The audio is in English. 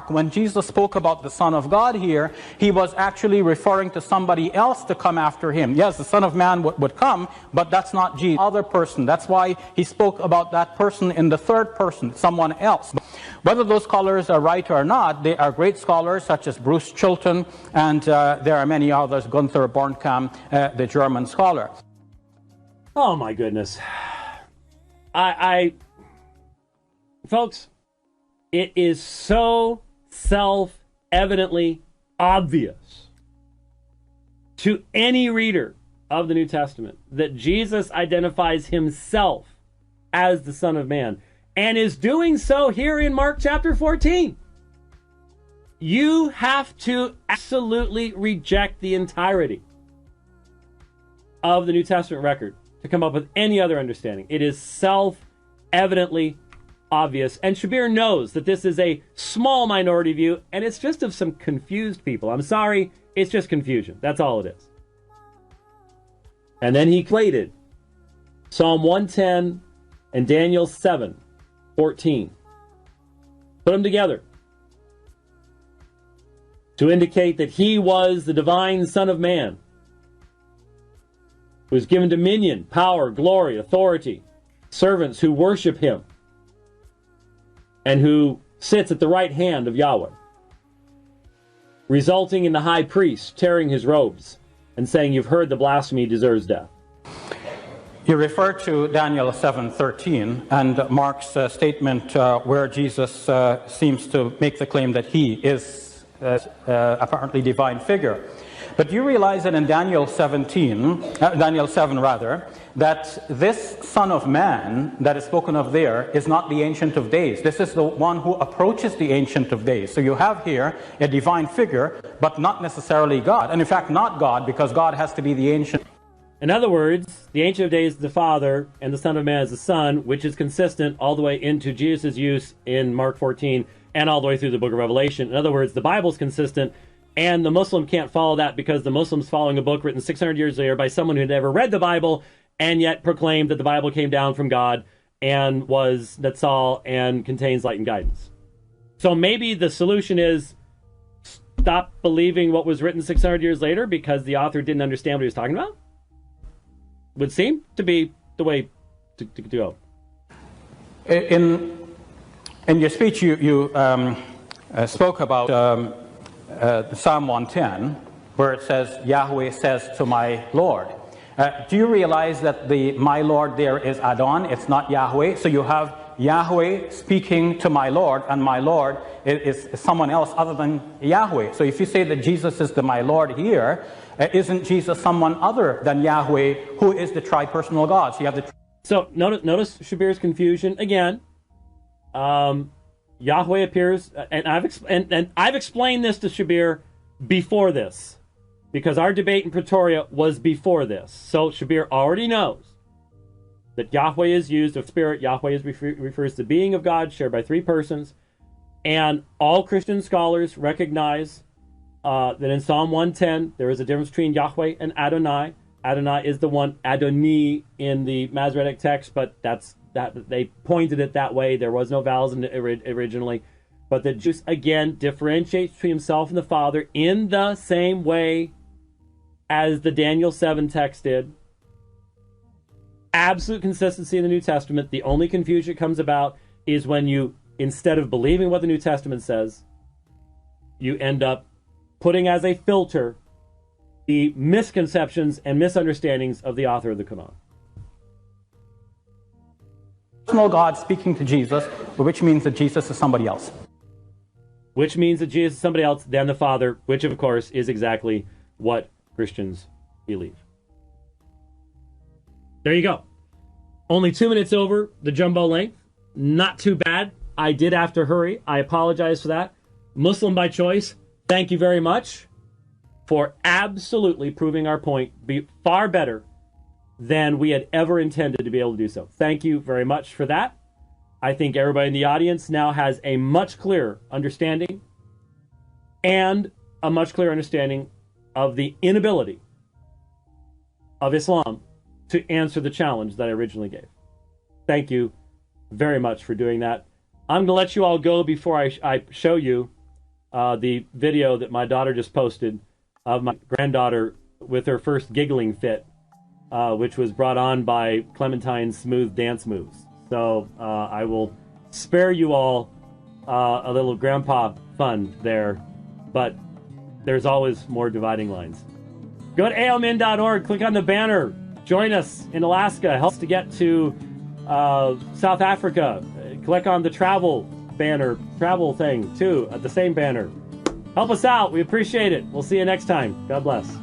When Jesus spoke about the Son of God here, he was actually referring to somebody else to come after him. Yes, the Son of Man would come, but that's not Jesus, other person. That's why he spoke about that person in the third person, someone else. Whether those scholars are right or not, they are great scholars such as Bruce Chilton, and there are many others, Gunther Bornkamm, the German scholar. Oh my goodness. Folks, it is so self-evidently obvious to any reader of the New Testament that Jesus identifies himself as the Son of Man, and is doing so here in Mark chapter 14. You have to absolutely reject the entirety of the New Testament record to come up with any other understanding. It is self-evidently obvious, and Shabir knows that this is a small minority view, and it's just of some confused people. I'm sorry, it's just confusion. That's all it is. And then he equated Psalm 110 and Daniel 7:14. Put them together to indicate that he was the divine Son of Man, who was given dominion, power, glory, authority, servants who worship him, and who sits at the right hand of Yahweh, resulting in the high priest tearing his robes and saying, "You've heard the blasphemy, deserves death." You refer to Daniel 7:13 and Mark's statement where Jesus seems to make the claim that he is apparently divine figure. But you realize that in Daniel 7 that this Son of Man that is spoken of there is not the Ancient of Days. This is the one who approaches the Ancient of Days. So you have here a divine figure, but not necessarily God. And in fact, not God, because God has to be the Ancient. In other words, the Ancient of Days is the Father, and the Son of Man is the Son, which is consistent all the way into Jesus' use in Mark 14 and all the way through the book of Revelation. In other words, the Bible's consistent, and the Muslim can't follow that because the Muslim's following a book written 600 years later by someone who never read the Bible and yet proclaimed that the Bible came down from God and was Natsal and contains light and guidance. So maybe the solution is stop believing what was written 600 years later because the author didn't understand what he was talking about? Would seem to be the way to go. In your speech, you spoke about Psalm 110, where it says, Yahweh says to my Lord. Do you realize that the my Lord there is Adon? It's not Yahweh. So you have Yahweh speaking to my Lord, and my Lord is someone else other than Yahweh. So if you say that Jesus is the my Lord here, isn't Jesus someone other than Yahweh, who is the tri-personal God? So you have the. So notice Shabir's confusion again. Yahweh appears, and I've explained this to Shabir before this, because our debate in Pretoria was before this. So Shabir already knows that Yahweh is used of spirit. Yahweh refers to the being of God shared by three persons, and all Christian scholars recognize that in Psalm 110 there is a difference between Yahweh and Adonai. Adonai is the one, Adoni in the Masoretic text, but that they pointed it that way. There was no vowels in it originally. But the Jews, again, differentiates between himself and the Father in the same way as the Daniel 7 text did. Absolute consistency in the New Testament. The only confusion that comes about is when you, instead of believing what the New Testament says, you end up putting as a filter the misconceptions and misunderstandings of the author of the Quran. Personal God speaking to Jesus, which means that Jesus is somebody else. Which means that Jesus is somebody else than the Father, which of course is exactly what Christians believe. There you go. Only 2 minutes over the jumbo length. Not too bad. I did have to hurry. I apologize for that. Muslim by choice, thank you very much for absolutely proving our point far better than we had ever intended to be able to do so. Thank you very much for that. I think everybody in the audience now has a much clearer understanding and a much clearer understanding of the inability of Islam to answer the challenge that I originally gave. Thank you very much for doing that. I'm going to let you all go before I show you the video that my daughter just posted of my granddaughter with her first giggling fit, which was brought on by Clementine's smooth dance moves. So I will spare you all a little grandpa fun there, but there's always more dividing lines. Go to aomin.org, click on the banner, join us in Alaska, help us to get to South Africa. Click on the travel banner, travel thing too, at the same banner. Help us out, we appreciate it. We'll see you next time. God bless.